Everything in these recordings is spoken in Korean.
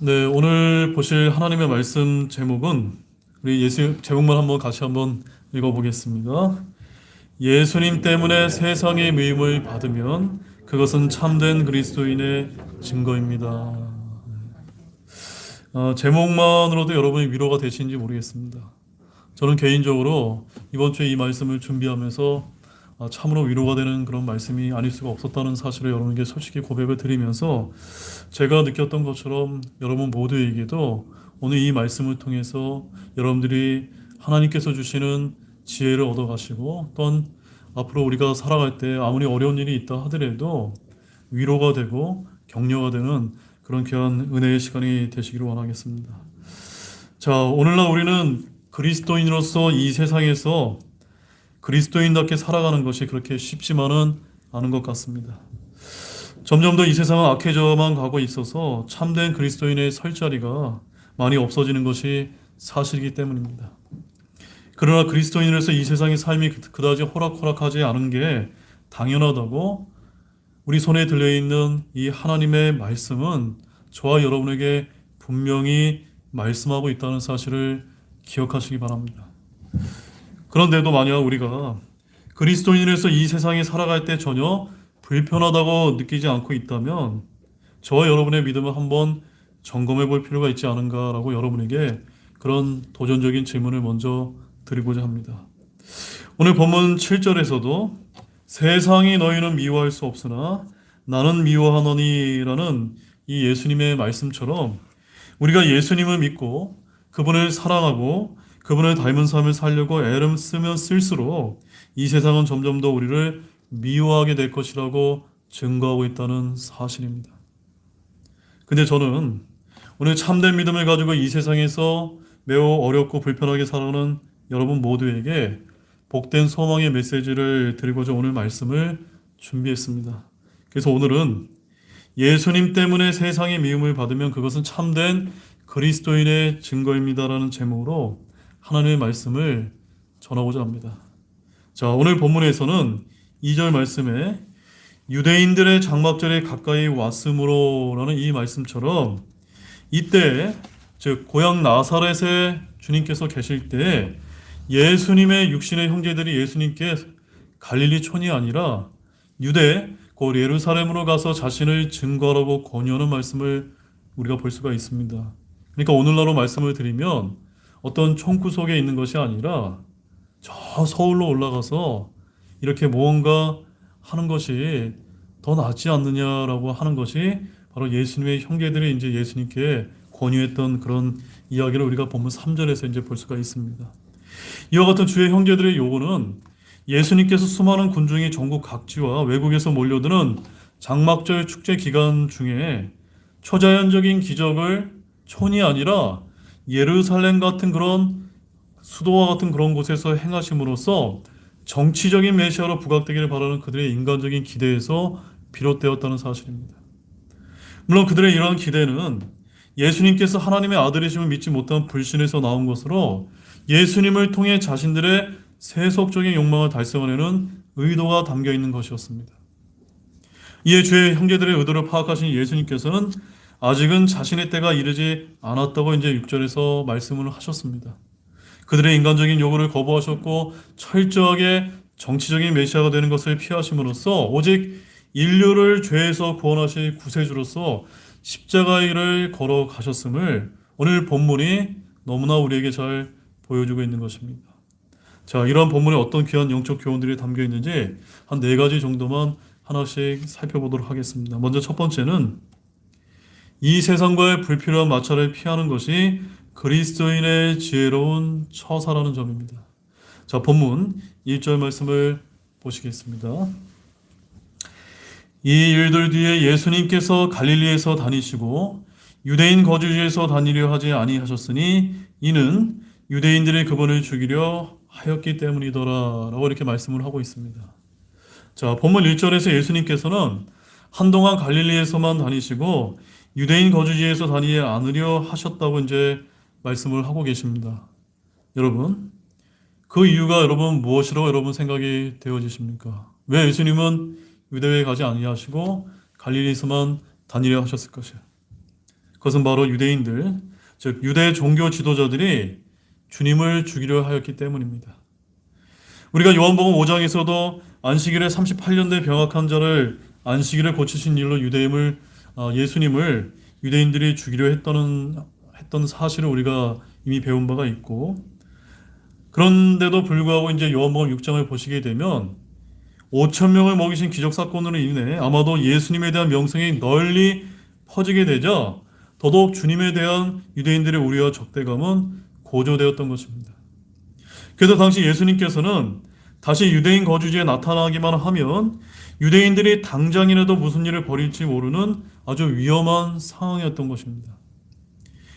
네, 오늘 보실 하나님의 말씀 제목은 우리 제목만 같이 한번 읽어보겠습니다. 예수님 때문에 세상의 미움을 받으면 그것은 참된 그리스도인의 증거입니다. 제목만으로도 여러분이 위로가 되시는지 모르겠습니다. 저는 개인적으로 이번 주에 이 말씀을 준비하면서 참으로 위로가 되는 그런 말씀이 아닐 수가 없었다는 사실을 여러분에게 솔직히 고백을 드리면서 제가 느꼈던 것처럼 여러분 모두에게도 오늘 이 말씀을 통해서 여러분들이 하나님께서 주시는 지혜를 얻어가시고 또한 앞으로 우리가 살아갈 때 아무리 어려운 일이 있다 하더라도 위로가 되고 격려가 되는 그런 귀한 은혜의 시간이 되시기를 원하겠습니다. 자, 오늘날 우리는 그리스도인으로서 이 세상에서 그리스도인답게 살아가는 것이 그렇게 쉽지만은 않은 것 같습니다. 점점 더 이 세상은 악해져만 가고 있어서 참된 그리스도인의 설 자리가 많이 없어지는 것이 사실이기 때문입니다. 그러나 그리스도인으로서 이 세상의 삶이 그다지 호락호락하지 않은 게 당연하다고 우리 손에 들려있는 이 하나님의 말씀은 저와 여러분에게 분명히 말씀하고 있다는 사실을 기억하시기 바랍니다. 그런데도 만약 우리가 그리스도인으로서 이 세상에 살아갈 때 전혀 불편하다고 느끼지 않고 있다면 저와 여러분의 믿음을 한번 점검해 볼 필요가 있지 않은가라고 여러분에게 그런 도전적인 질문을 먼저 드리고자 합니다. 오늘 본문 7절에서도 세상이 너희는 미워할 수 없으나 나는 미워하노니라는 이 예수님의 말씀처럼 우리가 예수님을 믿고 그분을 사랑하고 그분을 닮은 삶을 살려고 애를 쓰면 쓸수록 이 세상은 점점 더 우리를 미워하게 될 것이라고 증거하고 있다는 사실입니다. 근데 저는 오늘 참된 믿음을 가지고 이 세상에서 매우 어렵고 불편하게 살아가는 여러분 모두에게 복된 소망의 메시지를 드리고자 오늘 말씀을 준비했습니다. 그래서 오늘은 예수님 때문에 세상의 미움을 받으면 그것은 참된 그리스도인의 증거입니다라는 제목으로 하나님의 말씀을 전하고자 합니다. 자, 오늘 본문에서는 2절 말씀에 유대인들의 장막절에 가까이 왔으므로라는 이 말씀처럼 이때 즉 고향 나사렛에 주님께서 계실 때 예수님의 육신의 형제들이 예수님께 갈릴리 촌이 아니라 유대 곧 예루살렘으로 가서 자신을 증거하라고 권유하는 말씀을 우리가 볼 수가 있습니다. 그러니까 오늘날로 말씀을 드리면 어떤 총구석에 있는 것이 아니라 저 서울로 올라가서 이렇게 무언가 하는 것이 더 낫지 않느냐라고 하는 것이 바로 예수님의 형제들이 이제 예수님께 권유했던 그런 이야기를 우리가 본문 3절에서 이제 볼 수가 있습니다. 이와 같은 주의 형제들의 요구는 예수님께서 수많은 군중이 전국 각지와 외국에서 몰려드는 장막절 축제 기간 중에 초자연적인 기적을 촌이 아니라 예루살렘 같은 그런 수도와 같은 그런 곳에서 행하심으로써 정치적인 메시아로 부각되기를 바라는 그들의 인간적인 기대에서 비롯되었다는 사실입니다. 물론 그들의 이러한 기대는 예수님께서 하나님의 아들이심을 믿지 못한 불신에서 나온 것으로 예수님을 통해 자신들의 세속적인 욕망을 달성하려는 의도가 담겨 있는 것이었습니다. 이에 주의 형제들의 의도를 파악하신 예수님께서는 아직은 자신의 때가 이르지 않았다고 이제 6절에서 말씀을 하셨습니다. 그들의 인간적인 요구를 거부하셨고 철저하게 정치적인 메시아가 되는 것을 피하심으로써 오직 인류를 죄에서 구원하실 구세주로서 십자가의 길을 걸어가셨음을 오늘 본문이 너무나 우리에게 잘 보여주고 있는 것입니다. 자, 이러한 본문에 어떤 귀한 영적 교훈들이 담겨 있는지 한 4가지 정도만 하나씩 살펴보도록 하겠습니다. 먼저 첫 번째는 이 세상과의 불필요한 마찰을 피하는 것이 그리스도인의 지혜로운 처사라는 점입니다. 자, 본문 1절 말씀을 보시겠습니다. 이 일들 뒤에 예수님께서 갈릴리에서 다니시고 유대인 거주지에서 다니려 하지 아니하셨으니 이는 유대인들이 그분을 죽이려 하였기 때문이더라 라고 이렇게 말씀을 하고 있습니다. 자, 본문 1절에서 예수님께서는 한동안 갈릴리에서만 다니시고 유대인 거주지에서 다니지 않으려 하셨다고 이제 말씀을 하고 계십니다. 여러분, 그 이유가 여러분 무엇이라고 여러분 생각이 되어지십니까? 왜 예수님은 유대에 가지 아니하시고 갈릴리에서만 다니려 하셨을 것이에요? 그것은 바로 유대인들, 즉 유대 종교 지도자들이 주님을 죽이려 하였기 때문입니다. 우리가 요한복음 5장에서도 안식일에 38년대 병약한 자를 안식일에 고치신 일로 예수님을 유대인들이 죽이려 했던 사실을 우리가 이미 배운 바가 있고, 그런데도 불구하고 이제 요한복음 6장을 보시게 되면 5천 명을 먹이신 기적 사건으로 인해 아마도 예수님에 대한 명성이 널리 퍼지게 되자 더더욱 주님에 대한 유대인들의 우려와 적대감은 고조되었던 것입니다. 그래서 당시 예수님께서는 다시 유대인 거주지에 나타나기만 하면 유대인들이 당장이라도 무슨 일을 벌일지 모르는 아주 위험한 상황이었던 것입니다.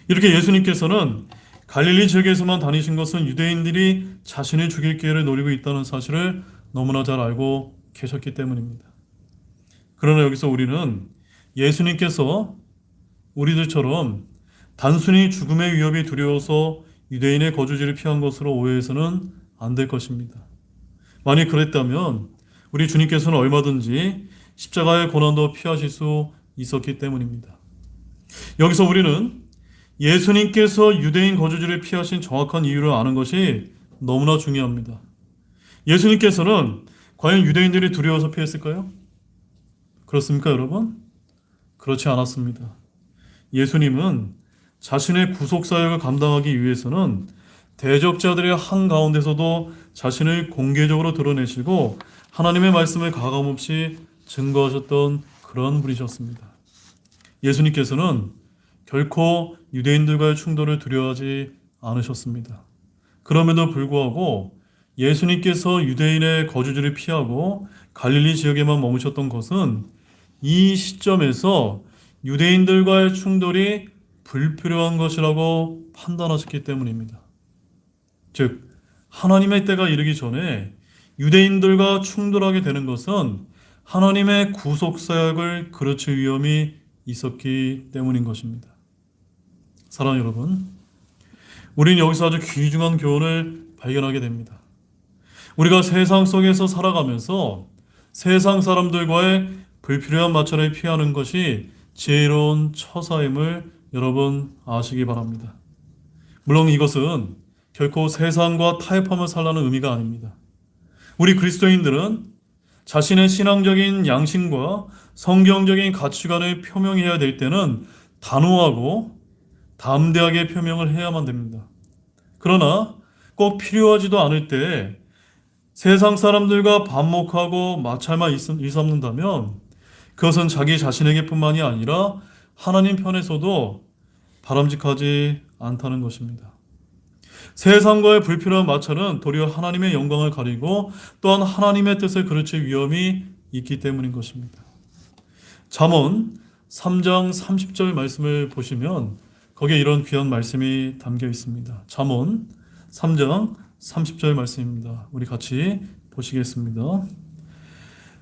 이렇게 예수님께서는 갈릴리 지역에서만 다니신 것은 유대인들이 자신을 죽일 기회를 노리고 있다는 사실을 너무나 잘 알고 계셨기 때문입니다. 그러나 여기서 우리는 예수님께서 우리들처럼 단순히 죽음의 위협이 두려워서 유대인의 거주지를 피한 것으로 오해해서는 안 될 것입니다. 만약 그랬다면 우리 주님께서는 얼마든지 십자가의 고난도 피하실 수 있었기 때문입니다. 여기서 우리는 예수님께서 유대인 거주지를 피하신 정확한 이유를 아는 것이 너무나 중요합니다. 예수님께서는 과연 유대인들이 두려워서 피했을까요? 그렇습니까, 여러분? 그렇지 않았습니다. 예수님은 자신의 구속사역을 감당하기 위해서는 대적자들의 한가운데서도 자신을 공개적으로 드러내시고 하나님의 말씀을 가감없이 증거하셨던 그런 분이셨습니다. 예수님께서는 결코 유대인들과의 충돌을 두려워하지 않으셨습니다. 그럼에도 불구하고 예수님께서 유대인의 거주지를 피하고 갈릴리 지역에만 머무셨던 것은 이 시점에서 유대인들과의 충돌이 불필요한 것이라고 판단하셨기 때문입니다. 즉, 하나님의 때가 이르기 전에 유대인들과 충돌하게 되는 것은 하나님의 구속사역을 그르칠 위험이 있었기 때문인 것입니다. 사랑하는 여러분, 우리는 여기서 아주 귀중한 교훈을 발견하게 됩니다. 우리가 세상 속에서 살아가면서 세상 사람들과의 불필요한 마찰을 피하는 것이 지혜로운 처사임을 여러분 아시기 바랍니다. 물론 이것은 결코 세상과 타협하며 살라는 의미가 아닙니다. 우리 그리스도인들은 자신의 신앙적인 양심과 성경적인 가치관을 표명해야 될 때는 단호하고 담대하게 표명을 해야만 됩니다. 그러나 꼭 필요하지도 않을 때 세상 사람들과 반목하고 마찰만 일삼는다면 그것은 자기 자신에게뿐만이 아니라 하나님 편에서도 바람직하지 않다는 것입니다. 세상과의 불필요한 마찰은 도리어 하나님의 영광을 가리고 또한 하나님의 뜻을 그르칠 위험이 있기 때문인 것입니다. 잠언 3장 30절 말씀을 보시면 거기에 이런 귀한 말씀이 담겨 있습니다. 잠언 3장 30절 말씀입니다. 우리 같이 보시겠습니다.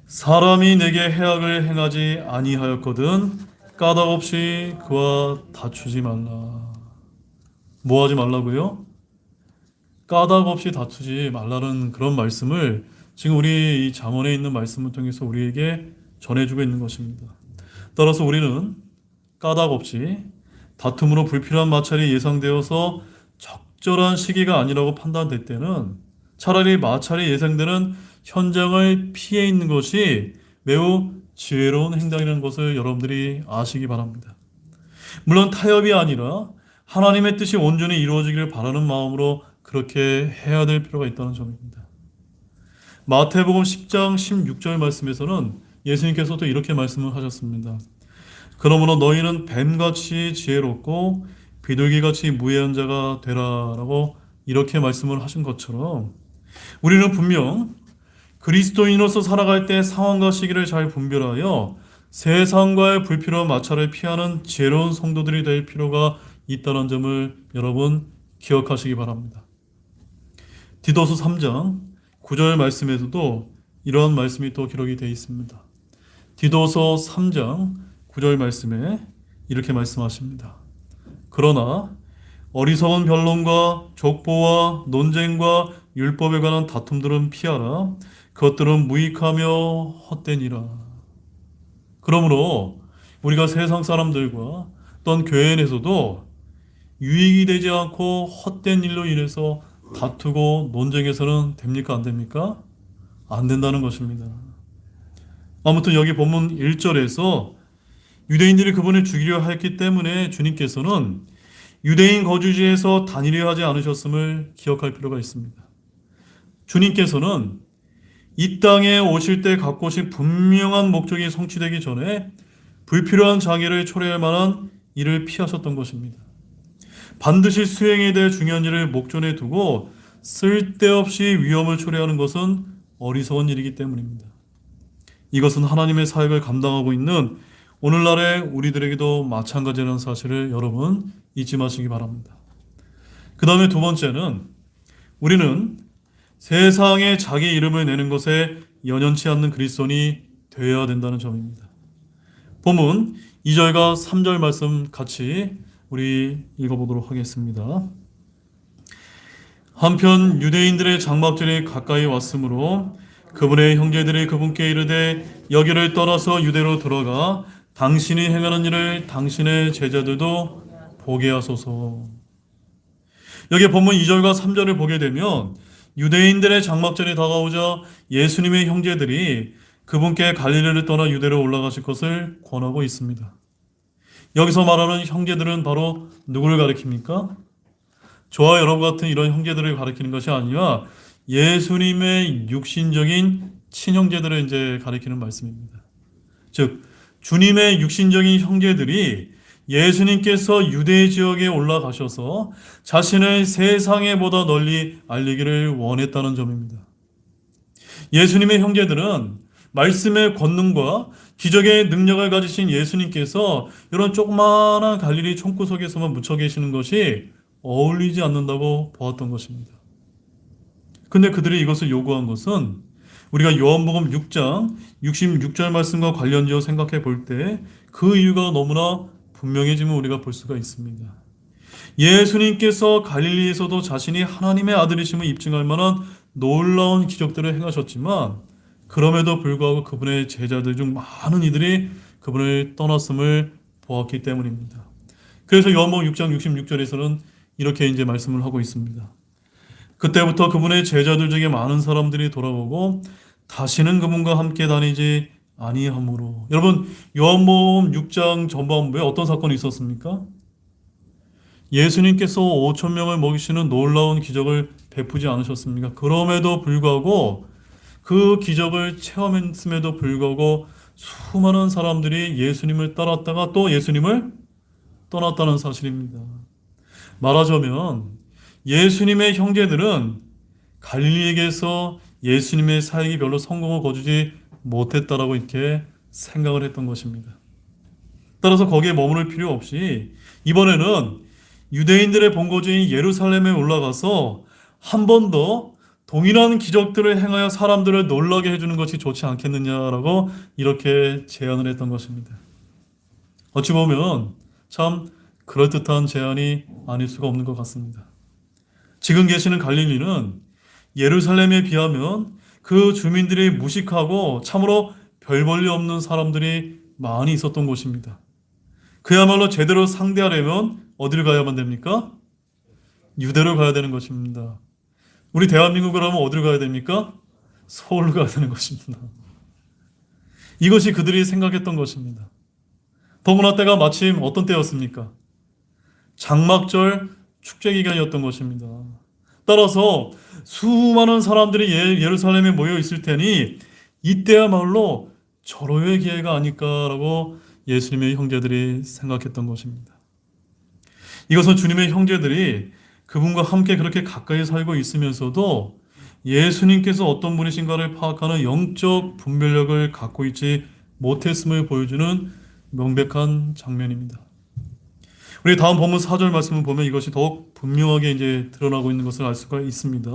사람이 내게 해악을 행하지 아니하였거든 까닭 없이 그와 다투지 말라. 뭐 하지 말라고요? 까닭 없이 다투지 말라는 그런 말씀을 지금 우리 이 잠언에 있는 말씀을 통해서 우리에게 전해주고 있는 것입니다. 따라서 우리는 까닭 없이 다툼으로 불필요한 마찰이 예상되어서 적절한 시기가 아니라고 판단될 때는 차라리 마찰이 예상되는 현장을 피해 있는 것이 매우 지혜로운 행동이라는 것을 여러분들이 아시기 바랍니다. 물론 타협이 아니라 하나님의 뜻이 온전히 이루어지기를 바라는 마음으로 그렇게 해야 될 필요가 있다는 점입니다. 마태복음 10장 16절 말씀에서는 예수님께서도 이렇게 말씀을 하셨습니다. 그러므로 너희는 뱀같이 지혜롭고 비둘기같이 무해한 자가 되라라고 이렇게 말씀을 하신 것처럼 우리는 분명 그리스도인으로서 살아갈 때 상황과 시기를 잘 분별하여 세상과의 불필요한 마찰을 피하는 지혜로운 성도들이 될 필요가 있다는 점을 여러분 기억하시기 바랍니다. 디도서 3장 9절 말씀에서도 이러한 말씀이 또 기록이 되어 있습니다. 디도서 3장 9절 말씀에 이렇게 말씀하십니다. 그러나 어리석은 변론과 족보와 논쟁과 율법에 관한 다툼들은 피하라. 그것들은 무익하며 헛되니라. 그러므로 우리가 세상 사람들과 어떤 교회 내에서도 유익이 되지 않고 헛된 일로 인해서 다투고 논쟁해서는 됩니까? 안 됩니까? 안 된다는 것입니다. 아무튼 여기 본문 1절에서 유대인들이 그분을 죽이려 했기 때문에 주님께서는 유대인 거주지에서 다니려 하지 않으셨음을 기억할 필요가 있습니다. 주님께서는 이 땅에 오실 때 갖고 오신 분명한 목적이 성취되기 전에 불필요한 장애를 초래할 만한 일을 피하셨던 것입니다. 반드시 수행에 대해 중요한 일을 목전에 두고 쓸데없이 위험을 초래하는 것은 어리석은 일이기 때문입니다. 이것은 하나님의 사역을 감당하고 있는 오늘날의 우리들에게도 마찬가지라는 사실을 여러분 잊지 마시기 바랍니다. 그 다음에 두 번째는 우리는 세상에 자기 이름을 내는 것에 연연치 않는 그리스도인이 되어야 된다는 점입니다. 본문 2절과 3절 말씀 같이 우리 읽어보도록 하겠습니다. 한편 유대인들의 장막절이 가까이 왔으므로 그분의 형제들이 그분께 이르되 여기를 떠나서 유대로 들어가 당신이 행하는 일을 당신의 제자들도 보게 하소서. 여기 본문 2절과 3절을 보게 되면 유대인들의 장막절이 다가오자 예수님의 형제들이 그분께 갈릴리를 떠나 유대로 올라가실 것을 권하고 있습니다. 여기서 말하는 형제들은 바로 누구를 가리킵니까? 저와 여러분 같은 이런 형제들을 가리키는 것이 아니라 예수님의 육신적인 친형제들을 이제 가리키는 말씀입니다. 즉 주님의 육신적인 형제들이 예수님께서 유대 지역에 올라가셔서 자신을 세상에 보다 널리 알리기를 원했다는 점입니다. 예수님의 형제들은 말씀의 권능과 기적의 능력을 가지신 예수님께서 이런 조그마한 갈릴리 총구석에서만 묻혀 계시는 것이 어울리지 않는다고 보았던 것입니다. 근데 그들이 이것을 요구한 것은 우리가 요한복음 6장 66절 말씀과 관련지어 생각해 볼 때 그 이유가 너무나 분명해짐을 우리가 볼 수가 있습니다. 예수님께서 갈릴리에서도 자신이 하나님의 아들이심을 입증할 만한 놀라운 기적들을 행하셨지만 그럼에도 불구하고 그분의 제자들 중 많은 이들이 그분을 떠났음을 보았기 때문입니다. 그래서 요한복음 6장 66절에서는 이렇게 이제 말씀을 하고 있습니다. 그때부터 그분의 제자들 중에 많은 사람들이 돌아오고 다시는 그분과 함께 다니지 아니하므로. 여러분 요한복음 6장 전반부에 어떤 사건이 있었습니까? 예수님께서 5천 명을 먹이시는 놀라운 기적을 베푸지 않으셨습니까? 그럼에도 불구하고 그 기적을 체험했음에도 불구하고 수많은 사람들이 예수님을 따랐다가 또 예수님을 떠났다는 사실입니다. 말하자면 예수님의 형제들은 갈릴리에게서 예수님의 사역이 별로 성공을 거두지 못했다라고 이렇게 생각을 했던 것입니다. 따라서 거기에 머무를 필요 없이 이번에는 유대인들의 본거지인 예루살렘에 올라가서 한 번 더 동일한 기적들을 행하여 사람들을 놀라게 해주는 것이 좋지 않겠느냐라고 이렇게 제안을 했던 것입니다. 어찌 보면 참 그럴듯한 제안이 아닐 수가 없는 것 같습니다. 지금 계시는 갈릴리는 예루살렘에 비하면 그 주민들이 무식하고 참으로 별 볼일 없는 사람들이 많이 있었던 곳입니다. 그야말로 제대로 상대하려면 어디를 가야만 됩니까? 유대로 가야 되는 것입니다. 우리 대한민국을 하면 어디로 가야 됩니까? 서울로 가야 되는 것입니다. 이것이 그들이 생각했던 것입니다. 더구나 때가 마침 어떤 때였습니까? 장막절 축제 기간이었던 것입니다. 따라서 수많은 사람들이 예루살렘에 모여 있을 테니 이때야말로 절호의 기회가 아닐까라고 예수님의 형제들이 생각했던 것입니다. 이것은 주님의 형제들이 그분과 함께 그렇게 가까이 살고 있으면서도 예수님께서 어떤 분이신가를 파악하는 영적 분별력을 갖고 있지 못했음을 보여주는 명백한 장면입니다. 우리 다음 본문 4절 말씀을 보면 이것이 더욱 분명하게 이제 드러나고 있는 것을 알 수가 있습니다.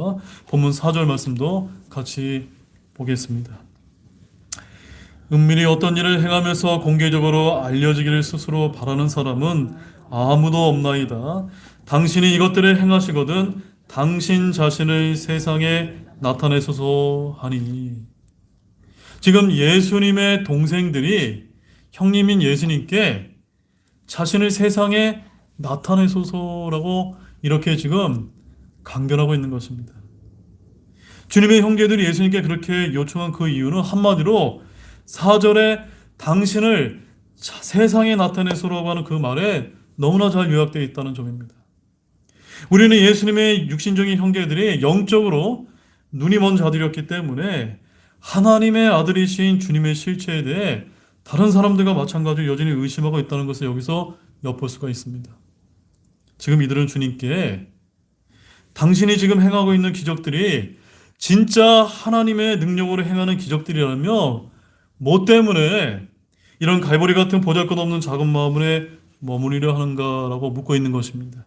본문 4절 말씀도 같이 보겠습니다. 은밀히 어떤 일을 행하면서 공개적으로 알려지기를 스스로 바라는 사람은 아무도 없나이다. 당신이 이것들을 행하시거든 당신 자신을 세상에 나타내소서 하니. 지금 예수님의 동생들이 형님인 예수님께 자신을 세상에 나타내소서라고 이렇게 지금 강변하고 있는 것입니다. 주님의 형제들이 예수님께 그렇게 요청한 그 이유는 한마디로 4절에 당신을 세상에 나타내소서라고 하는 그 말에 너무나 잘 요약되어 있다는 점입니다. 우리는 예수님의 육신적인 형제들이 영적으로 눈이 먼 자들이었기 때문에 하나님의 아들이신 주님의 실체에 대해 다른 사람들과 마찬가지로 여전히 의심하고 있다는 것을 여기서 엿볼 수가 있습니다. 지금 이들은 주님께 당신이 지금 행하고 있는 기적들이 진짜 하나님의 능력으로 행하는 기적들이라며 뭐 때문에 이런 갈보리 같은 보잘것없는 작은 마음에 머무르려 하는가라고 묻고 있는 것입니다.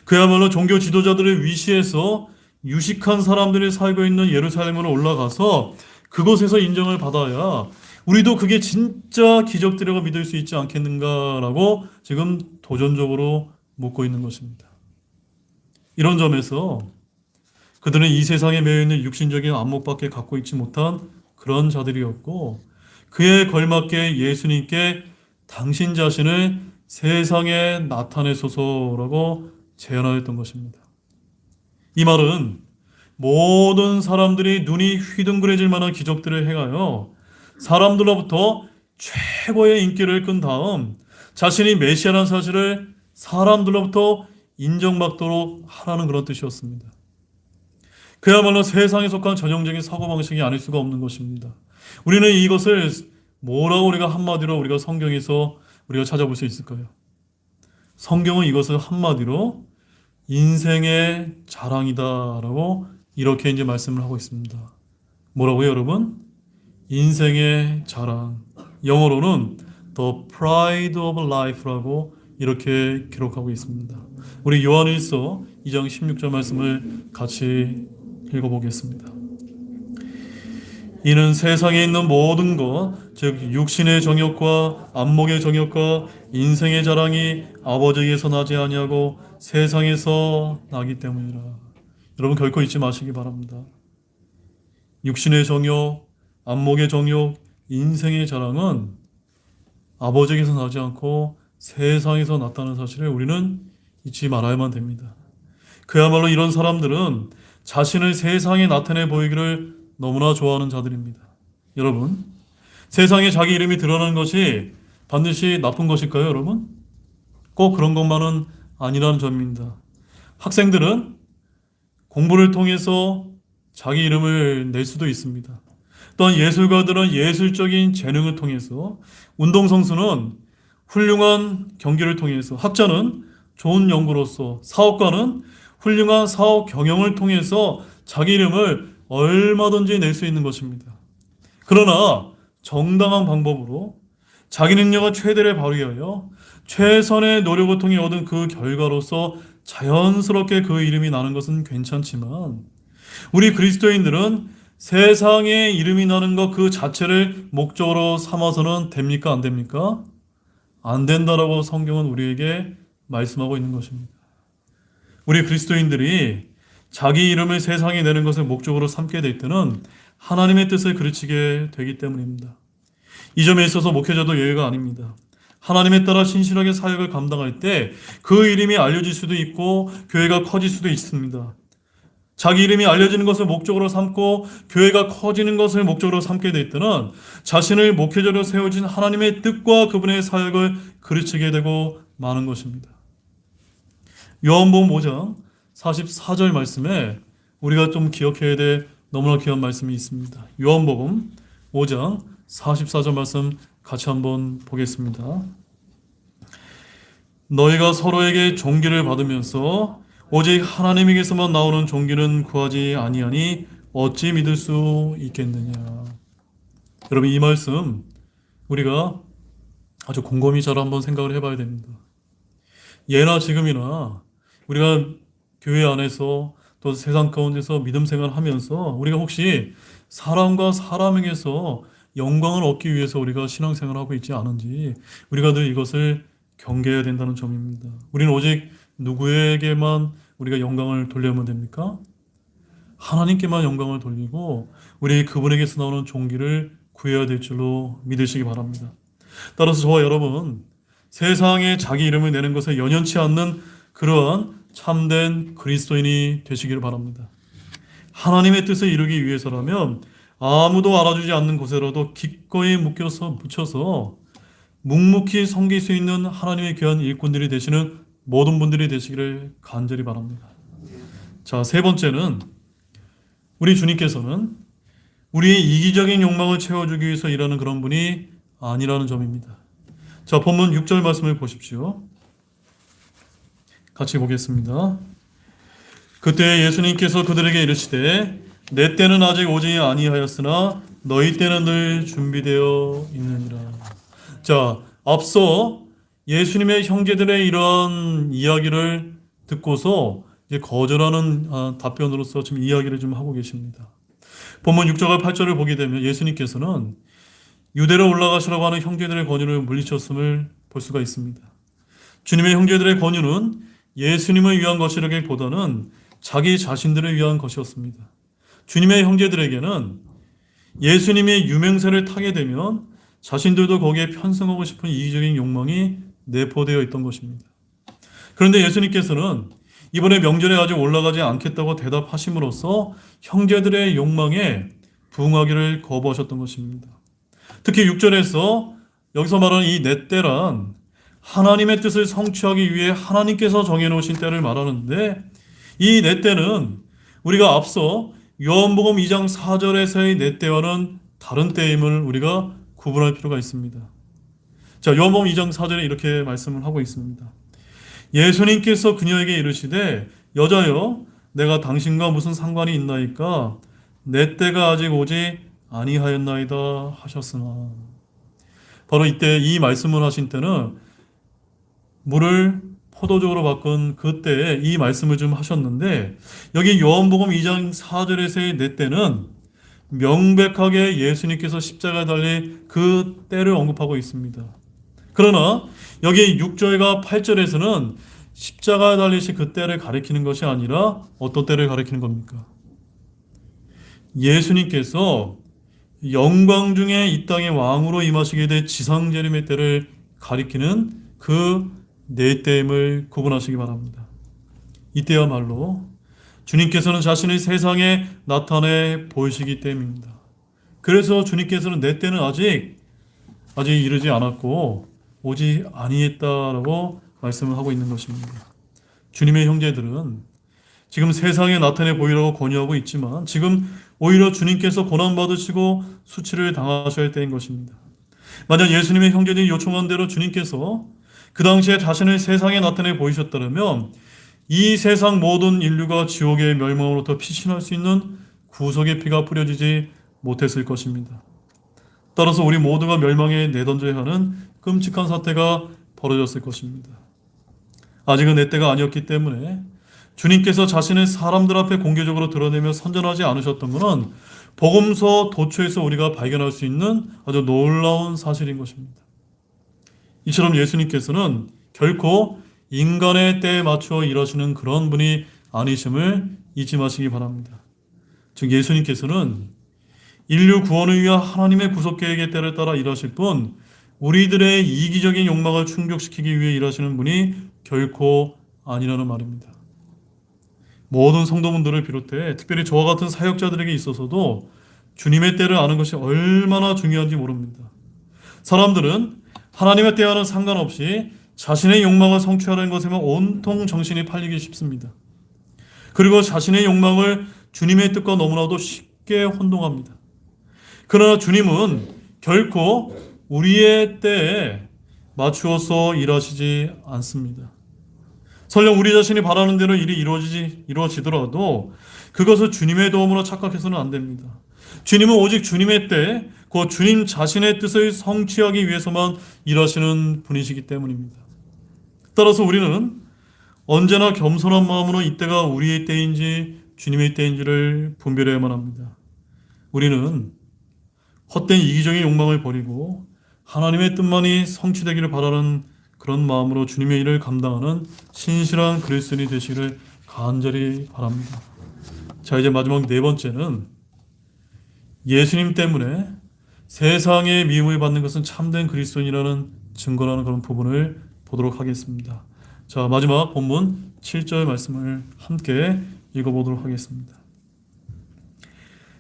그야말로 종교 지도자들의 위시에서 유식한 사람들이 살고 있는 예루살렘으로 올라가서 그곳에서 인정을 받아야 우리도 그게 진짜 기적들이라고 믿을 수 있지 않겠는가라고 지금 도전적으로 묻고 있는 것입니다. 이런 점에서 그들은 이 세상에 매여있는 육신적인 안목밖에 갖고 있지 못한 그런 자들이었고 그에 걸맞게 예수님께 당신 자신을 세상에 나타내소서라고 제안하였던 것입니다. 이 말은 모든 사람들이 눈이 휘둥그레질 만한 기적들을 행하여 사람들로부터 최고의 인기를 끈 다음 자신이 메시아라는 사실을 사람들로부터 인정받도록 하라는 그런 뜻이었습니다. 그야말로 세상에 속한 전형적인 사고방식이 아닐 수가 없는 것입니다. 우리는 이것을 뭐라고 우리가 한마디로 우리가 성경에서 우리가 찾아볼 수 있을까요? 성경은 이것을 한마디로 인생의 자랑이다라고 이렇게 이제 말씀을 하고 있습니다. 뭐라고요, 여러분? 인생의 자랑. 영어로는 The Pride of Life라고 이렇게 기록하고 있습니다. 우리 요한일서 2장 16절 말씀을 같이 읽어보겠습니다. 이는 세상에 있는 모든 것, 즉 육신의 정욕과 안목의 정욕과 인생의 자랑이 아버지에게서 나지 아니하고 세상에서 나기 때문이라. 여러분 결코 잊지 마시기 바랍니다. 육신의 정욕, 안목의 정욕, 인생의 자랑은 아버지에게서 나지 않고 세상에서 났다는 사실을 우리는 잊지 말아야만 됩니다. 그야말로 이런 사람들은 자신을 세상에 나타내 보이기를 너무나 좋아하는 자들입니다. 여러분, 세상에 자기 이름이 드러나는 것이 반드시 나쁜 것일까요, 여러분? 꼭 그런 것만은 아니라는 점입니다. 학생들은 공부를 통해서 자기 이름을 낼 수도 있습니다. 또한 예술가들은 예술적인 재능을 통해서, 운동선수는 훌륭한 경기를 통해서, 학자는 좋은 연구로서, 사업가는 훌륭한 사업 경영을 통해서 자기 이름을 얼마든지 낼 수 있는 것입니다. 그러나 정당한 방법으로 자기 능력을 최대를 발휘하여 최선의 노력을 통해 얻은 그 결과로서 자연스럽게 그 이름이 나는 것은 괜찮지만 우리 그리스도인들은 세상에 이름이 나는 것 그 자체를 목적으로 삼아서는 됩니까? 안 됩니까? 안 된다라고 성경은 우리에게 말씀하고 있는 것입니다. 우리 그리스도인들이 자기 이름을 세상에 내는 것을 목적으로 삼게 될 때는 하나님의 뜻을 그르치게 되기 때문입니다. 이 점에 있어서 목회자도 예외가 아닙니다. 하나님에 따라 신실하게 사역을 감당할 때 그 이름이 알려질 수도 있고 교회가 커질 수도 있습니다. 자기 이름이 알려지는 것을 목적으로 삼고 교회가 커지는 것을 목적으로 삼게 될 때는 자신을 목회자로 세워진 하나님의 뜻과 그분의 사역을 그르치게 되고 마는 것입니다. 요한복음 5장 44절 말씀에 우리가 좀 기억해야 될 너무나 귀한 말씀이 있습니다. 요한복음 5장 44절 말씀 같이 한번 보겠습니다. 너희가 서로에게 존귀를 받으면서 오직 하나님에게서만 나오는 존귀는 구하지 아니하니 어찌 믿을 수 있겠느냐. 여러분 이 말씀 우리가 아주 곰곰이 잘 한번 생각을 해봐야 됩니다. 예나 지금이나 우리가 교회 안에서 또 세상 가운데서 믿음 생활을 하면서 우리가 혹시 사람과 사람에게서 영광을 얻기 위해서 우리가 신앙생활을 하고 있지 않은지 우리가 늘 이것을 경계해야 된다는 점입니다. 우리는 오직 누구에게만 우리가 영광을 돌려면 됩니까? 하나님께만 영광을 돌리고 우리 그분에게서 나오는 존귀를 구해야 될 줄로 믿으시기 바랍니다. 따라서 저와 여러분 세상에 자기 이름을 내는 것에 연연치 않는 그러한 참된 그리스도인이 되시기를 바랍니다. 하나님의 뜻을 이루기 위해서라면 아무도 알아주지 않는 곳에라도 기꺼이 묻혀서 묵묵히 섬길 수 있는 하나님의 귀한 일꾼들이 되시는 모든 분들이 되시기를 간절히 바랍니다. 자, 세 번째는 우리 주님께서는 우리의 이기적인 욕망을 채워주기 위해서 일하는 그런 분이 아니라는 점입니다. 자, 본문 6절 말씀을 보십시오. 같이 보겠습니다. 그때 예수님께서 그들에게 이르시되 내 때는 아직 오지 아니하였으나 너희 때는 늘 준비되어 있느니라. 자, 앞서 예수님의 형제들의 이런 이야기를 듣고서 이제 거절하는 답변으로서 지금 이야기를 좀 하고 계십니다. 본문 6절과 8절을 보게 되면 예수님께서는 유대로 올라가시라고 하는 형제들의 권유를 물리쳤음을 볼 수가 있습니다. 주님의 형제들의 권유는 예수님을 위한 것이라기보다는 자기 자신들을 위한 것이었습니다. 주님의 형제들에게는 예수님의 유명세를 타게 되면 자신들도 거기에 편승하고 싶은 이기적인 욕망이 내포되어 있던 것입니다. 그런데 예수님께서는 이번에 명절에 아직 올라가지 않겠다고 대답하심으로써 형제들의 욕망에 부응하기를 거부하셨던 것입니다. 특히 6절에서 여기서 말하는 이 내 때란 하나님의 뜻을 성취하기 위해 하나님께서 정해놓으신 때를 말하는데 이 내 때는 우리가 앞서 요한복음 2장 4절에서의 내 때와는 다른 때임을 우리가 구분할 필요가 있습니다. 자, 요한복음 2장 4절에 이렇게 말씀을 하고 있습니다. 예수님께서 그녀에게 이르시되 여자여 내가 당신과 무슨 상관이 있나이까 내 때가 아직 오지 아니하였나이다 하셨으나. 바로 이때 이 말씀을 하신 때는 물을 포도주로 바꾼 그때에 이 말씀을 좀 하셨는데 여기 요한복음 2장 4절에서의 내 때는 명백하게 예수님께서 십자가에 달린 그 때를 언급하고 있습니다. 그러나 여기 6절과 8절에서는 십자가에 달리신 그 때를 가리키는 것이 아니라 어떤 때를 가리키는 겁니까? 예수님께서 영광 중에 이 땅의 왕으로 임하시게 될 지상재림의 때를 가리키는 그 내 때임을 구분하시기 바랍니다. 이때야말로 주님께서는 자신의 세상에 나타내 보이시기 때문입니다. 그래서 주님께서는 내 때는 아직 이르지 않았고 오지 아니했다라고 말씀을 하고 있는 것입니다. 주님의 형제들은 지금 세상에 나타내 보이라고 권유하고 있지만 지금 오히려 주님께서 고난받으시고 수치를 당하셔야 할 때인 것입니다. 만약 예수님의 형제들이 요청한 대로 주님께서 그 당시에 자신을 세상에 나타내 보이셨다면 이 세상 모든 인류가 지옥의 멸망으로부터 피신할 수 있는 구속의 피가 뿌려지지 못했을 것입니다. 따라서 우리 모두가 멸망에 내던져야 하는 끔찍한 사태가 벌어졌을 것입니다. 아직은 내 때가 아니었기 때문에 주님께서 자신을 사람들 앞에 공개적으로 드러내며 선전하지 않으셨던 것은 복음서 도처에서 우리가 발견할 수 있는 아주 놀라운 사실인 것입니다. 이처럼 예수님께서는 결코 인간의 때에 맞추어 일하시는 그런 분이 아니심을 잊지 마시기 바랍니다. 즉 예수님께서는 인류 구원을 위한 하나님의 구속 계획의 때를 따라 일하실 뿐 우리들의 이기적인 욕망을 충족시키기 위해 일하시는 분이 결코 아니라는 말입니다. 모든 성도분들을 비롯해 특별히 저와 같은 사역자들에게 있어서도 주님의 때를 아는 것이 얼마나 중요한지 모릅니다. 사람들은 하나님의 때와는 상관없이 자신의 욕망을 성취하려는 것에만 온통 정신이 팔리기 쉽습니다. 그리고 자신의 욕망을 주님의 뜻과 너무나도 쉽게 혼동합니다. 그러나 주님은 결코 우리의 때에 맞추어서 일하시지 않습니다. 설령 우리 자신이 바라는 대로 일이 이루어지더라도 그것을 주님의 도움으로 착각해서는 안 됩니다. 주님은 오직 주님의 때, 그 주님 자신의 뜻을 성취하기 위해서만 일하시는 분이시기 때문입니다. 따라서 우리는 언제나 겸손한 마음으로 이때가 우리의 때인지 주님의 때인지를 분별해야만 합니다. 우리는 헛된 이기적인 욕망을 버리고 하나님의 뜻만이 성취되기를 바라는 그런 마음으로 주님의 일을 감당하는 신실한 그리스도인이 되시기를 간절히 바랍니다. 자, 이제 마지막 네 번째는 예수님 때문에 세상의 미움을 받는 것은 참된 그리스도인이라는 증거라는 그런 부분을 보도록 하겠습니다. 자, 마지막 본문 7절 말씀을 함께 읽어보도록 하겠습니다.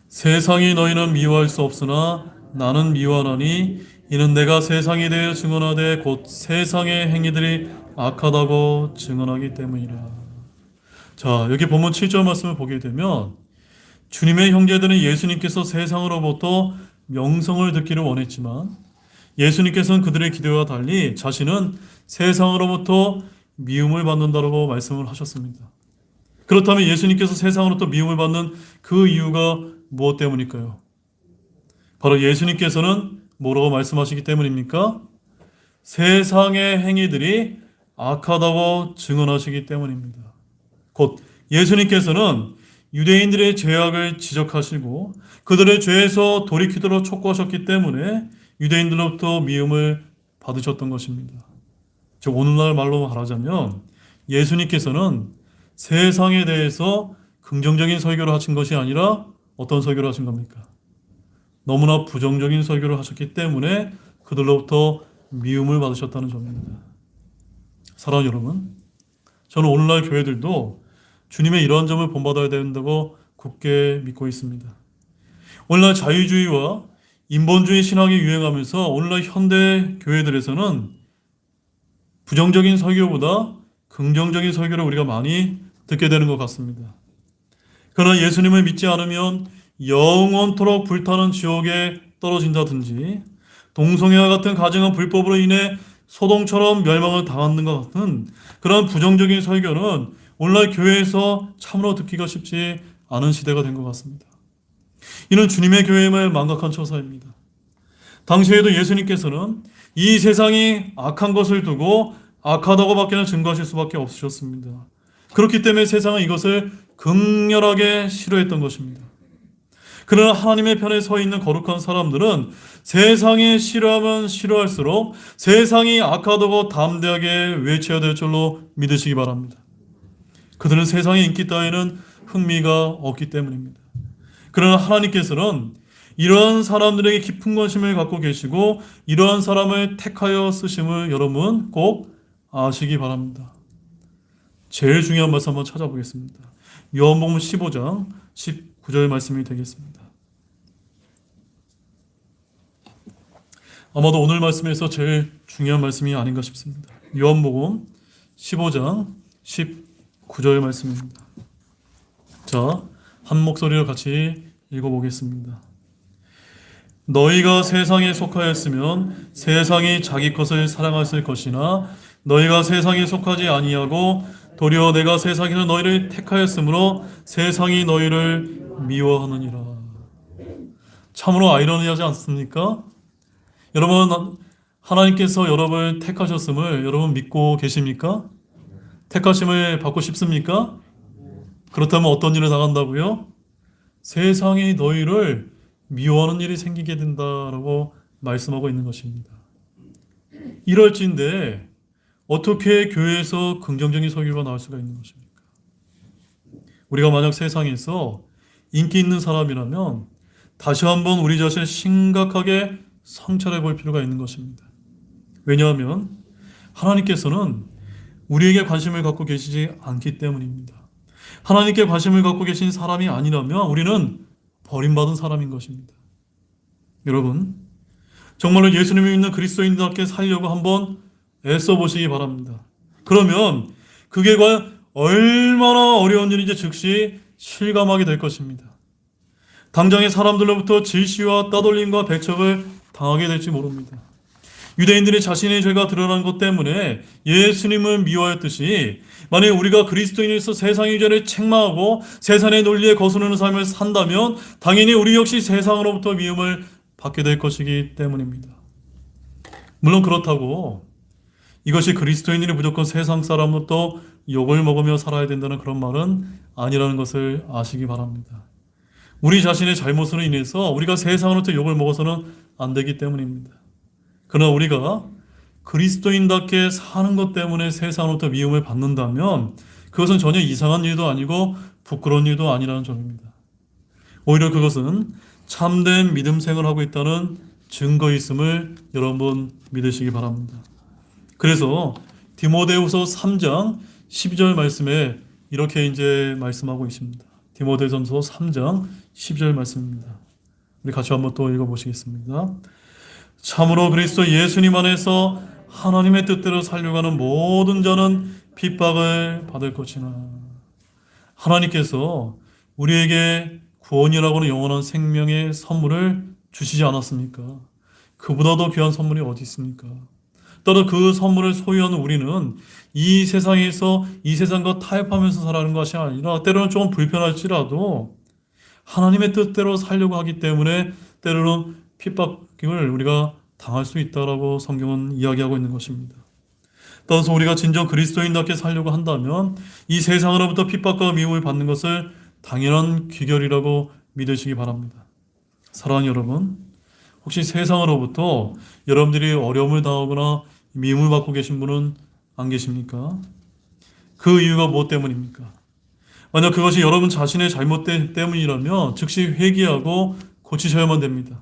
세상이 너희는 미워할 수 없으나 나는 미워하나니 이는 내가 세상에 대해 증언하되 곧 세상의 행위들이 악하다고 증언하기 때문이라. 자, 여기 본문 7절 말씀을 보게 되면 주님의 형제들은 예수님께서 세상으로부터 명성을 듣기를 원했지만 예수님께서는 그들의 기대와 달리 자신은 세상으로부터 미움을 받는다라고 말씀을 하셨습니다. 그렇다면 예수님께서 세상으로부터 미움을 받는 그 이유가 무엇 때문일까요? 바로 예수님께서는 뭐라고 말씀하시기 때문입니까? 세상의 행위들이 악하다고 증언하시기 때문입니다. 곧 예수님께서는 유대인들의 죄악을 지적하시고 그들의 죄에서 돌이키도록 촉구하셨기 때문에 유대인들로부터 미움을 받으셨던 것입니다. 즉 오늘날 말로 말하자면 예수님께서는 세상에 대해서 긍정적인 설교를 하신 것이 아니라 어떤 설교를 하신 겁니까? 너무나 부정적인 설교를 하셨기 때문에 그들로부터 미움을 받으셨다는 점입니다. 사랑하는 여러분, 저는 오늘날 교회들도 주님의 이러한 점을 본받아야 된다고 굳게 믿고 있습니다. 오늘날 자유주의와 인본주의 신학이 유행하면서 오늘날 현대 교회들에서는 부정적인 설교보다 긍정적인 설교를 우리가 많이 듣게 되는 것 같습니다. 그러나 예수님을 믿지 않으면 영원토록 불타는 지옥에 떨어진다든지 동성애와 같은 가증한 불법으로 인해 소돔처럼 멸망을 당하는 것 같은 그런 부정적인 설교는 오늘날 교회에서 참으로 듣기가 쉽지 않은 시대가 된 것 같습니다. 이는 주님의 교회임을 망각한 처사입니다. 당시에도 예수님께서는 이 세상이 악한 것을 두고 악하다고 밖에는 증거하실 수밖에 없으셨습니다. 그렇기 때문에 세상은 이것을 극렬하게 싫어했던 것입니다. 그러나 하나님의 편에 서 있는 거룩한 사람들은 세상이 싫어하면 싫어할수록 세상이 악하다고 담대하게 외쳐야 될 줄로 믿으시기 바랍니다. 그들은 세상의 인기 따위는 흥미가 없기 때문입니다. 그러나 하나님께서는 이러한 사람들에게 깊은 관심을 갖고 계시고 이러한 사람을 택하여 쓰심을 여러분 꼭 아시기 바랍니다. 제일 중요한 말씀 한번 찾아보겠습니다. 요한복음 15장 19절 말씀이 되겠습니다. 아마도 오늘 말씀에서 제일 중요한 말씀이 아닌가 싶습니다. 요한복음 15장 19절 말씀입니다. 자, 한 목소리로 같이 읽어보겠습니다. 너희가 세상에 속하였으면 세상이 자기 것을 사랑했을 것이나 너희가 세상에 속하지 아니하고 도리어 내가 세상에서 너희를 택하였으므로 세상이 너희를 미워하느니라. 참으로 아이러니하지 않습니까? 여러분, 하나님께서 여러분을 택하셨음을 여러분 믿고 계십니까? 택하심을 받고 싶습니까? 그렇다면 어떤 일을 당한다고요? 세상이 너희를 미워하는 일이 생기게 된다라고 말씀하고 있는 것입니다. 이럴진데 어떻게 교회에서 긍정적인 설교가 나올 수가 있는 것입니까? 우리가 만약 세상에서 인기 있는 사람이라면 다시 한번 우리 자신을 심각하게 성찰해 볼 필요가 있는 것입니다. 왜냐하면 하나님께서는 우리에게 관심을 갖고 계시지 않기 때문입니다. 하나님께 관심을 갖고 계신 사람이 아니라면 우리는 버림받은 사람인 것입니다. 여러분, 정말로 예수님을 믿는 그리스도인답게 살려고 한번 애써 보시기 바랍니다. 그러면 그게 과연 얼마나 어려운 일인지 즉시 실감하게 될 것입니다. 당장의 사람들로부터 질시와 따돌림과 배척을 당하게 될지 모릅니다. 유대인들이 자신의 죄가 드러난 것 때문에 예수님을 미워했듯이 만약 우리가 그리스도인으로서 세상의 죄를 책망하고 세상의 논리에 거스르는 삶을 산다면 당연히 우리 역시 세상으로부터 미움을 받게 될 것이기 때문입니다. 물론 그렇다고 이것이 그리스도인이 무조건 세상 사람으로부터 욕을 먹으며 살아야 된다는 그런 말은 아니라는 것을 아시기 바랍니다. 우리 자신의 잘못으로 인해서 우리가 세상으로부터 욕을 먹어서는 안 되기 때문입니다. 그러나 우리가 그리스도인답게 사는 것 때문에 세상으로부터 미움을 받는다면 그것은 전혀 이상한 일도 아니고 부끄러운 일도 아니라는 점입니다. 오히려 그것은 참된 믿음 생활을 하고 있다는 증거 있음을 여러분 믿으시기 바랍니다. 그래서 디모데후서 3장 12절 말씀에 이렇게 이제 말씀하고 있습니다. 디모데전서 3장 12절 말씀입니다. 우리 같이 한번 또 읽어보시겠습니다. 참으로 그리스도 예수님 안에서 하나님의 뜻대로 살려고 하는 모든 자는 핍박을 받을 것이나. 하나님께서 우리에게 구원이라고 하는 영원한 생명의 선물을 주시지 않았습니까? 그보다 더 귀한 선물이 어디 있습니까? 따라 그 선물을 소유하는 우리는 이 세상에서 이 세상과 타협하면서 살아가는 것이 아니라 때로는 조금 불편할지라도 하나님의 뜻대로 살려고 하기 때문에 때로는 핍박을 우리가 당할 수 있다라고 성경은 이야기하고 있는 것입니다. 따라서 우리가 진정 그리스도인답게 살려고 한다면 이 세상으로부터 핍박과 미움을 받는 것을 당연한 귀결이라고 믿으시기 바랍니다. 사랑하는 여러분, 혹시 세상으로부터 여러분들이 어려움을 당하거나 미움을 받고 계신 분은 안 계십니까? 그 이유가 무엇 때문입니까? 만약 그것이 여러분 자신의 잘못 때문이라면 즉시 회개하고 고치셔야만 됩니다.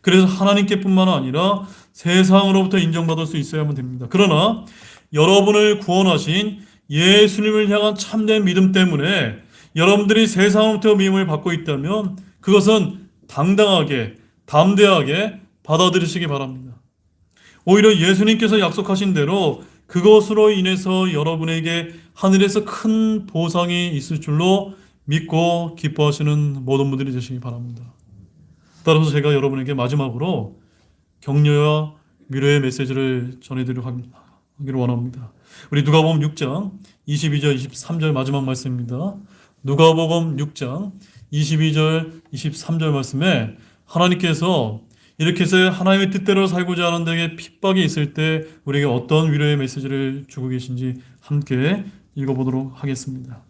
그래서 하나님께뿐만 아니라 세상으로부터 인정받을 수 있어야만 됩니다. 그러나 여러분을 구원하신 예수님을 향한 참된 믿음 때문에 여러분들이 세상으로부터 미움을 받고 있다면 그것은 당당하게 담대하게 받아들이시기 바랍니다. 오히려 예수님께서 약속하신 대로 그것으로 인해서 여러분에게 하늘에서 큰 보상이 있을 줄로 믿고 기뻐하시는 모든 분들이 되시기 바랍니다. 따라서 제가 여러분에게 마지막으로 격려와 위로의 메시지를 전해드리기를 원합니다. 우리 누가복음 6장 22절 23절 마지막 말씀입니다. 누가복음 6장 22절 23절 말씀에 하나님께서 이렇게 해서 하나님의 뜻대로 살고자 하는 데에 핍박이 있을 때 우리에게 어떤 위로의 메시지를 주고 계신지 함께 읽어보도록 하겠습니다.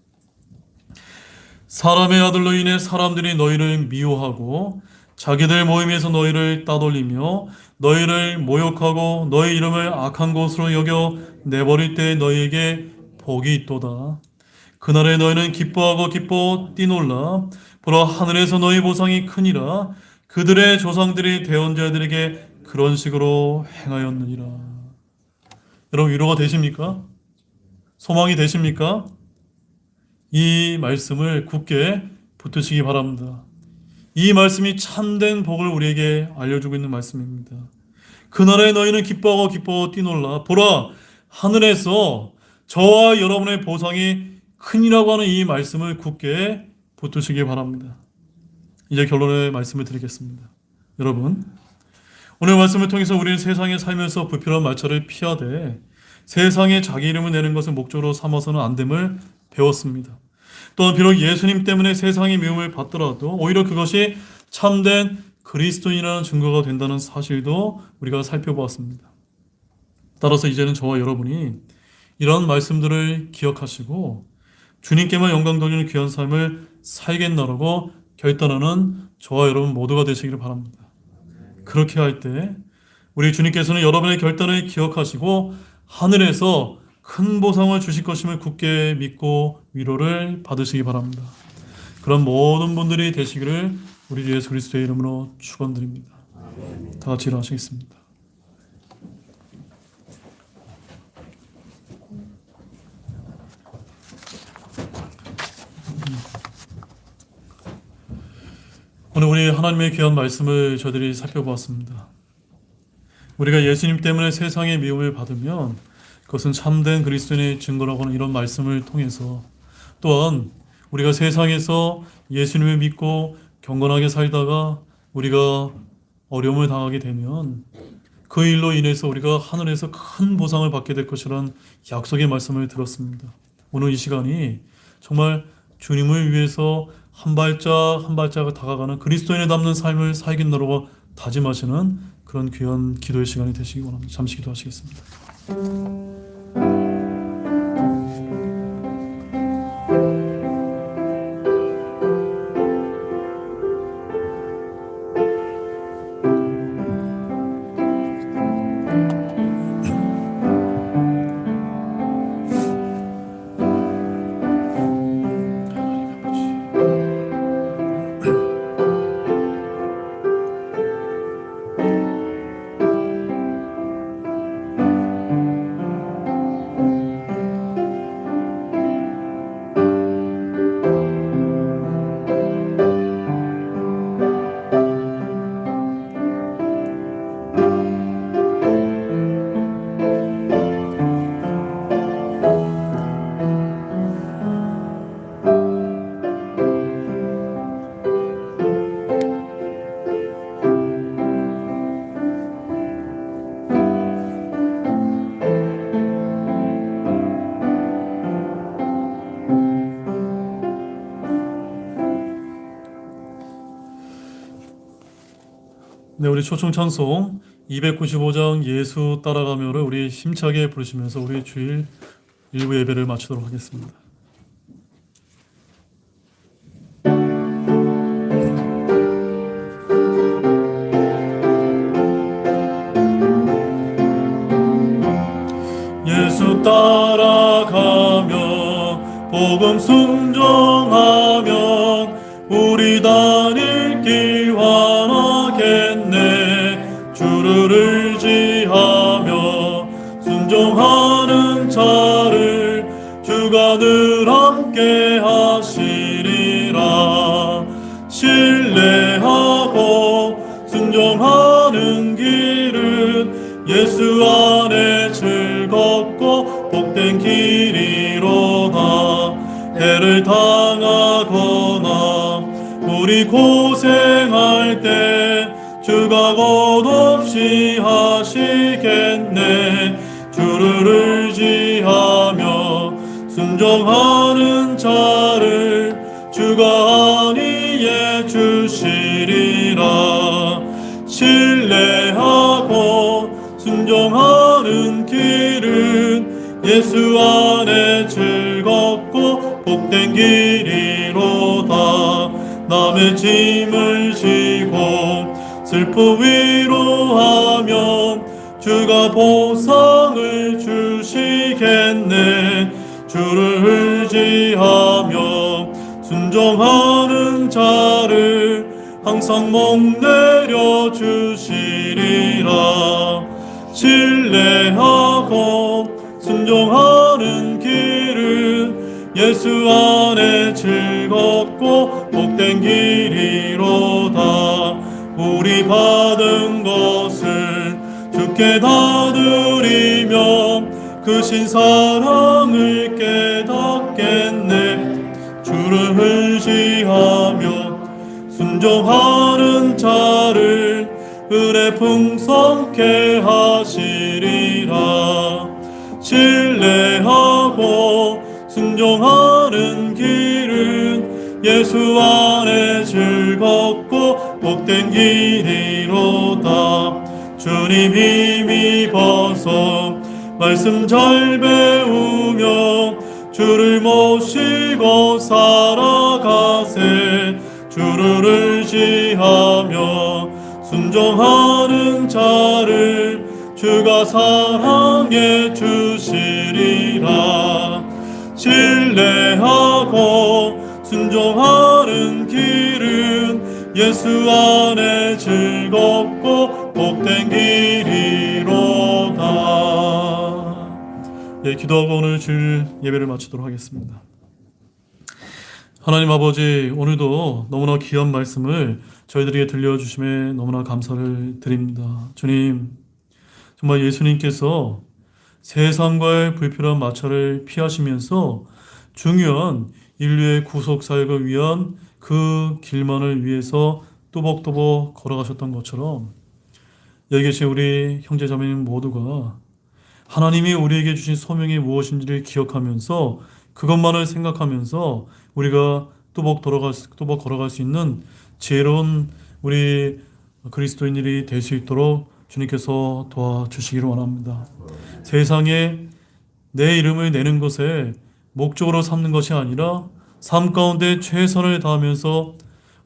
사람의 아들로 인해 사람들이 너희를 미워하고 자기들 모임에서 너희를 따돌리며 너희를 모욕하고 너희 이름을 악한 것으로 여겨 내버릴 때 너희에게 복이 있도다. 그날에 너희는 기뻐하고 기뻐 뛰놀라. 보라, 하늘에서 너희 보상이 크니라. 그들의 조상들이 대언자들에게 그런 식으로 행하였느니라. 여러분, 위로가 되십니까? 소망이 되십니까? 이 말씀을 굳게 붙드시기 바랍니다. 이 말씀이 참된 복을 우리에게 알려주고 있는 말씀입니다. 그날에 너희는 기뻐하고 기뻐 뛰놀라. 보라, 하늘에서 저와 여러분의 보상이 큰이라고 하는 이 말씀을 굳게 붙드시기 바랍니다. 이제 결론의 말씀을 드리겠습니다. 여러분, 오늘 말씀을 통해서 우리는 세상에 살면서 불필요한 말차를 피하되 세상에 자기 이름을 내는 것을 목적으로 삼아서는 안 됨을 배웠습니다. 또한 비록 예수님 때문에 세상의 미움을 받더라도 오히려 그것이 참된 그리스도인이라는 증거가 된다는 사실도 우리가 살펴보았습니다. 따라서 이제는 저와 여러분이 이런 말씀들을 기억하시고 주님께만 영광 돌리는 귀한 삶을 살겠노라고 결단하는 저와 여러분 모두가 되시기를 바랍니다. 그렇게 할 때 우리 주님께서는 여러분의 결단을 기억하시고 하늘에서 큰 보상을 주실 것임을 굳게 믿고 위로를 받으시기 바랍니다. 그런 모든 분들이 되시기를 우리 주 예수 그리스도의 이름으로 축원드립니다. 다 같이 일어나시겠습니다. 오늘 우리 하나님의 귀한 말씀을 저희들이 살펴보았습니다. 우리가 예수님 때문에 세상의 미움을 받으면 그것은 참된 그리스도인의 증거라고 하는 이런 말씀을 통해서 또한 우리가 세상에서 예수님을 믿고 경건하게 살다가 우리가 어려움을 당하게 되면 그 일로 인해서 우리가 하늘에서 큰 보상을 받게 될 것이라는 약속의 말씀을 들었습니다. 오늘 이 시간이 정말 주님을 위해서 한 발짝 한 발짝 다가가는 그리스도인에 담는 삶을 살겠노라고 다짐하시는 그런 귀한 기도의 시간이 되시기 원합니다. 잠시 기도하시겠습니다. 네, 우리 초청 찬송 295장 예수 따라가며를 우리 힘차게 부르시면서 우리 주일 일부 예배를 마치도록 하겠습니다. 예수 따라가며 복음 순종하면 우리 다닐 길 환하겠네. 주를 의지하며 순종하는 자를 주가 늘 함께 하시리라. 신뢰하고 순종하는 길은 예수 안에 즐겁고 복된 길이로다. 해를 당하거나 우리 고생할 때 주가 곧없이 하시겠네. 주를 의지하며 순종하는 자를 주가 안위해 주시리라. 신뢰하고 순종하는 길은 예수 안에 즐겁고 복된 길이로다. 남의 짐을 지고 슬픔 위로하면 주가 보상을 주시겠네. 주를 의지하며 순종하는 자를 항상 목내려 주시리라. 신뢰하고 순종하는 길은 예수 안에 즐겁고 복된 길이로다. 우리 받은 것을 주께 다 드리며 그 신사랑을 깨닫겠네. 주를 의지하며 순종하는 자를 은혜 풍성케 하시리라. 신뢰하고 순종하는 길은 예수 안에 즐겁고 복된 길이로다. 주님 힘입어서 말씀 잘 배우며 주를 모시고 살아가세. 주를 의지하며 순종하는 자를 주가 사랑해 주시리라. 신뢰하고 순종하는 길은 예수 안에 즐겁고 복된 길이로다. 예, 기도하고 오늘 주일 예배를 마치도록 하겠습니다. 하나님 아버지, 오늘도 너무나 귀한 말씀을 저희들에게 들려주심에 너무나 감사를 드립니다. 주님, 정말 예수님께서 세상과의 불필요한 마찰을 피하시면서 중요한 인류의 구속 사역을 위한 그 길만을 위해서 또박또박 걸어가셨던 것처럼 여기 계신 우리 형제자매님 모두가 하나님이 우리에게 주신 소명이 무엇인지를 기억하면서 그것만을 생각하면서 우리가 또박 걸어갈 수 있는 지혜로운 우리 그리스도인들이 될 수 있도록 주님께서 도와주시기를 원합니다. 세상에 내 이름을 내는 것에 목적으로 삼는 것이 아니라 삶 가운데 최선을 다하면서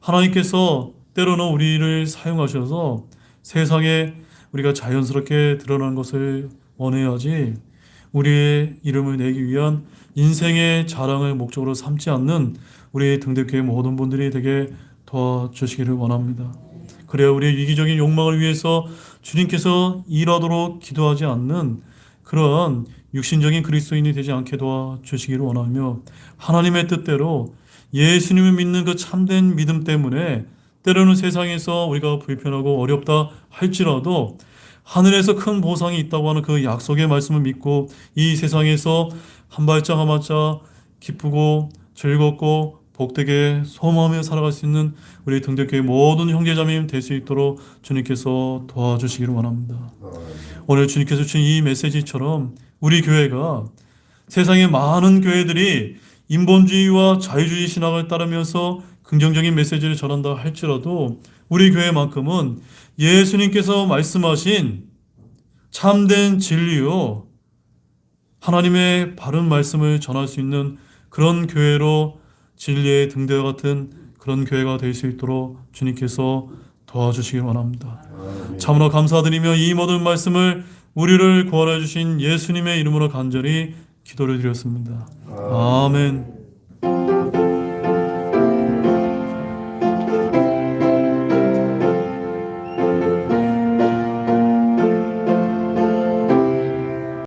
하나님께서 때로는 우리를 사용하셔서 세상에 우리가 자연스럽게 드러난 것을 원해야지 우리의 이름을 내기 위한 인생의 자랑을 목적으로 삼지 않는 우리 등대교회 모든 분들이 되게 도와주시기를 원합니다. 그래야 우리의 이기적인 욕망을 위해서 주님께서 일하도록 기도하지 않는 그러한 육신적인 그리스도인이 되지 않게 도와주시기를 원하며 하나님의 뜻대로 예수님을 믿는 그 참된 믿음 때문에 때로는 세상에서 우리가 불편하고 어렵다 할지라도 하늘에서 큰 보상이 있다고 하는 그 약속의 말씀을 믿고 이 세상에서 한 발짝 한 발짝 기쁘고 즐겁고 복되게 소망하며 살아갈 수 있는 우리 등대교회 모든 형제자매님 될 수 있도록 주님께서 도와주시기를 원합니다. 오늘 주님께서 주신 이 메시지처럼 우리 교회가 세상의 많은 교회들이 인본주의와 자유주의 신학을 따르면서 긍정적인 메시지를 전한다 할지라도 우리 교회만큼은 예수님께서 말씀하신 참된 진리요 하나님의 바른 말씀을 전할 수 있는 그런 교회로 진리의 등대와 같은 그런 교회가 될 수 있도록 주님께서 도와주시길 원합니다. 참으로 감사드리며 이 모든 말씀을 우리를 구원해 주신 예수님의 이름으로 간절히 기도를 드렸습니다. 아멘.